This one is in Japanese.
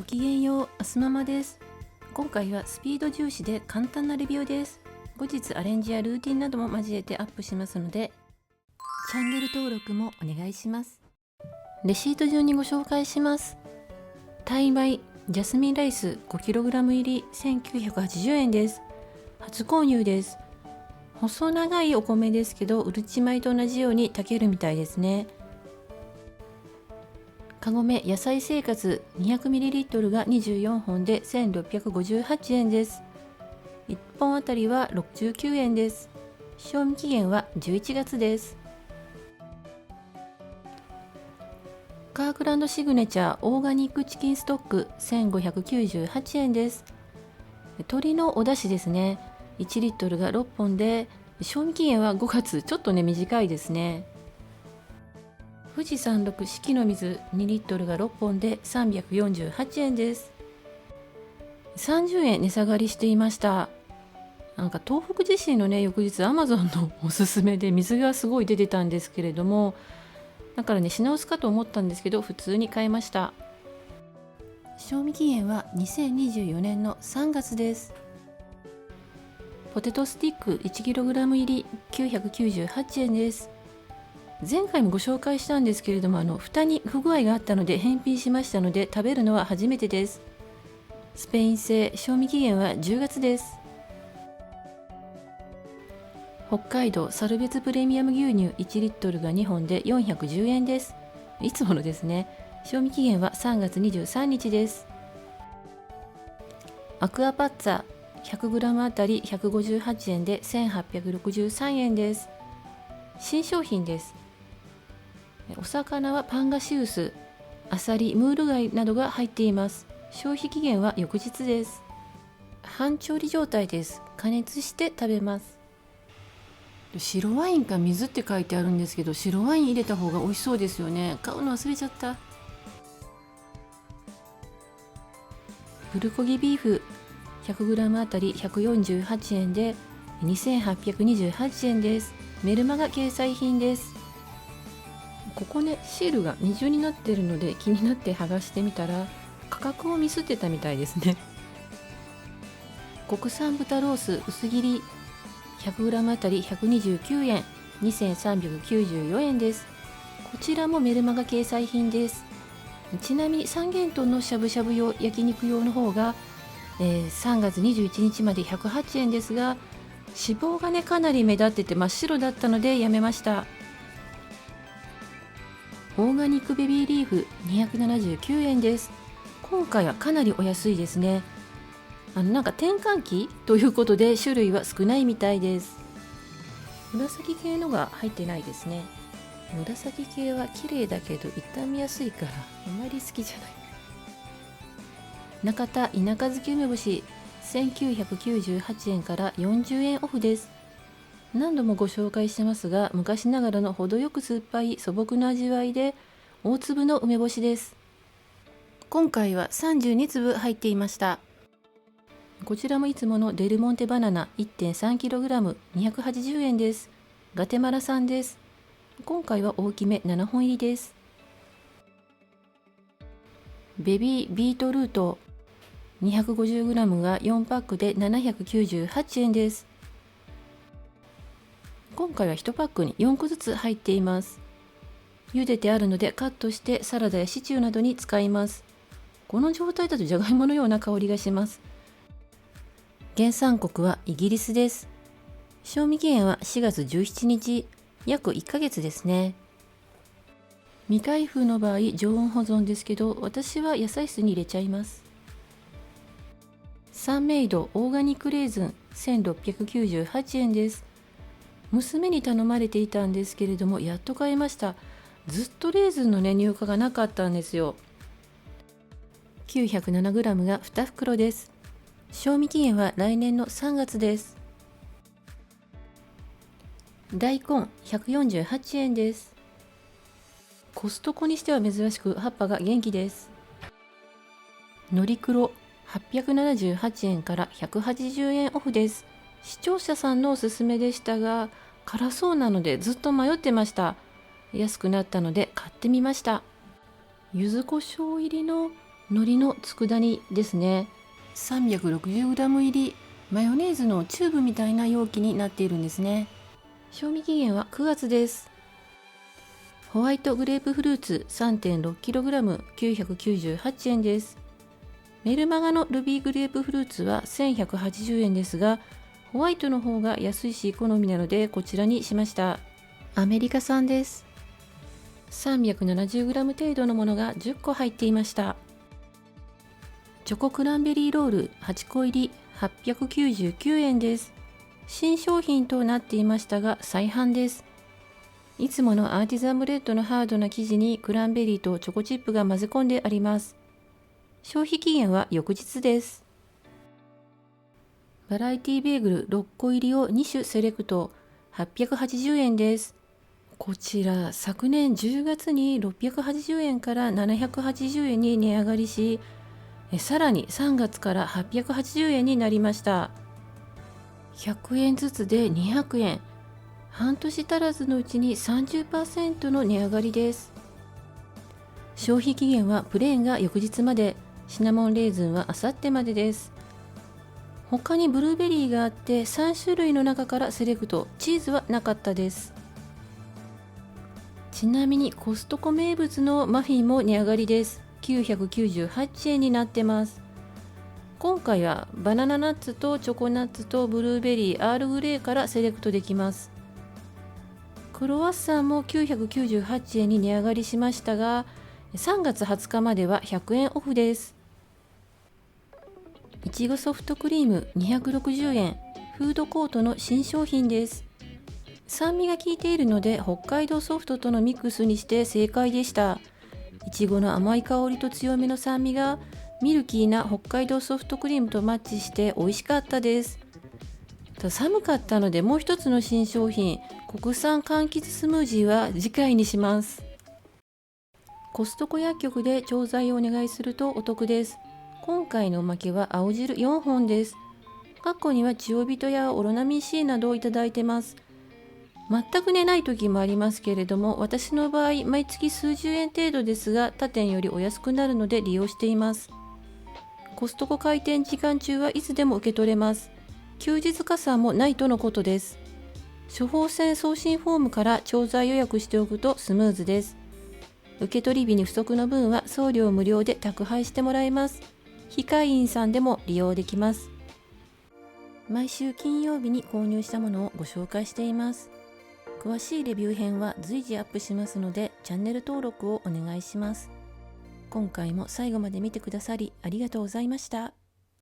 ごきげんよう、あすママです。今回はスピード重視で簡単なレビューです。後日アレンジやルーティンなども交えてアップしますので、チャンネル登録もお願いします。レシート順にご紹介します。タイ米ジャスミンライス 5kg 入り1980円です。初購入です。細長いお米ですけど、うるち米と同じように炊けるみたいですね。カゴメ野菜生活 200ml が24本で1658円です。1本あたりは69円です。賞味期限は11月です。カークランドシグネチャーオーガニックチキンストック1598円です。鶏のお出汁ですね。1リットルが6本で賞味期限は5月、ちょっとね短いですね。富士山麓四季の水2リットルが6本で348円です。30円値下がりしていました。なんか東北地震のね翌日アマゾンのおすすめで水がすごい出てたんですけれども、だからね品薄かと思ったんですけど普通に買いました。賞味期限は2024年の3月です。ポテトスティック 1kg 入り998円です。前回もご紹介したんですけれども、蓋に不具合があったので返品しましたので食べるのは初めてです。スペイン製、賞味期限は10月です。北海道サルベツプレミアム牛乳1リットルが2本で410円です。いつものですね。賞味期限は3月23日です。アクアパッツァ 100g あたり158円で1863円です。新商品です。お魚はパンガシウス、アサリ、ムール貝などが入っています。消費期限は翌日です。半調理状態です。加熱して食べます。白ワインか水って書いてあるんですけど、白ワイン入れた方が美味しそうですよね。買うの忘れちゃった。プルコギビーフ 100g あたり148円で2828円です。メルマガ掲載品です。ここねシールが二重になっているので気になって剥がしてみたら価格をミスってたみたいですね。国産豚ロース薄切り 100g あたり129円2394円です。こちらもメルマガ掲載品です。ちなみに三元豚のしゃぶしゃぶ用焼肉用の方が、3月21日まで108円ですが、脂肪がねかなり目立ってて真っ白だったのでやめました。オーガニックベビーリーフ279円です。今回はかなりお安いですね。なんか転換期ということで種類は少ないみたいです。紫系のが入ってないですね。紫系は綺麗だけど傷みやすいからあまり好きじゃない。中田田舎漬け梅干し1998円から40円オフです。何度もご紹介してますが、昔ながらの程よく酸っぱい素朴な味わいで大粒の梅干しです。今回は32粒入っていました。こちらもいつものデルモンテバナナ 1.3kg 280円です。ガテマラ産です。今回は大きめ7本入りです。ベビービートルート 250g が4パックで798円です。今回は1パックに4個ずつ入っています。茹でてあるのでカットしてサラダやシチューなどに使います。この状態だとじゃがいものような香りがします。原産国はイギリスです。賞味期限は4月17日、約1ヶ月ですね。未開封の場合常温保存ですけど、私は野菜室に入れちゃいます。サンメイドオーガニックレーズン1698円です。娘に頼まれていたんですけれども、やっと買いました。ずっとレーズンのね入荷がなかったんですよ。907g が2袋です。賞味期限は来年の3月です。大根148円です。コストコにしては珍しく葉っぱが元気です。のりクロ878円から180円オフです。視聴者さんのおすすめでしたが、辛そうなのでずっと迷ってました。安くなったので買ってみました。柚子胡椒入りの海苔の佃煮ですね。 360g 入り、マヨネーズのチューブみたいな容器になっているんですね。賞味期限は9月です。ホワイトグレープフルーツ 3.6kg 998円です。メルマガのルビーグレープフルーツは1180円ですが、ホワイトの方が安いし好みなのでこちらにしました。アメリカ産です。370g 程度のものが10個入っていました。チョコクランベリーロール8個入り899円です。新商品となっていましたが再販です。いつものアーティザンブレッドのハードな生地にクランベリーとチョコチップが混ぜ込んであります。消費期限は翌日です。バラエティベーグル6個入りを2種セレクト880円です。こちら昨年10月に680円から780円に値上がりし、さらに3月から880円になりました。100円ずつで200円。半年足らずのうちに 30% の値上がりです。消費期限はプレーンが翌日まで、シナモンレーズンはあさってまでです。他にブルーベリーがあって3種類の中からセレクト、チーズはなかったです。ちなみにコストコ名物のマフィンも値上がりです。998円になってます。今回はバナナナッツとチョコナッツとブルーベリー、アールグレーからセレクトできます。クロワッサンも998円に値上がりしましたが、3月20日までは100円オフです。いちごソフトクリーム260円、フードコートの新商品です。酸味が効いているので北海道ソフトとのミックスにして正解でした。いちごの甘い香りと強めの酸味がミルキーな北海道ソフトクリームとマッチして美味しかったです。寒かったのでもう一つの新商品、国産柑橘スムージーは次回にします。コストコ薬局で調剤をお願いするとお得です。今回のおまけは青汁4本です。過去にはチオビトやオロナミン C などをいただいてます。全く寝ない時もありますけれども、私の場合毎月数十円程度ですが他店よりお安くなるので利用しています。コストコ開店時間中はいつでも受け取れます。休日加算もないとのことです。処方箋送信フォームから調剤予約しておくとスムーズです。受け取り日に不足の分は送料無料で宅配してもらえます。非会員さんでも利用できます。毎週金曜日に購入したものをご紹介しています。詳しいレビュー編は随時アップしますのでチャンネル登録をお願いします。今回も最後まで見てくださりありがとうございました。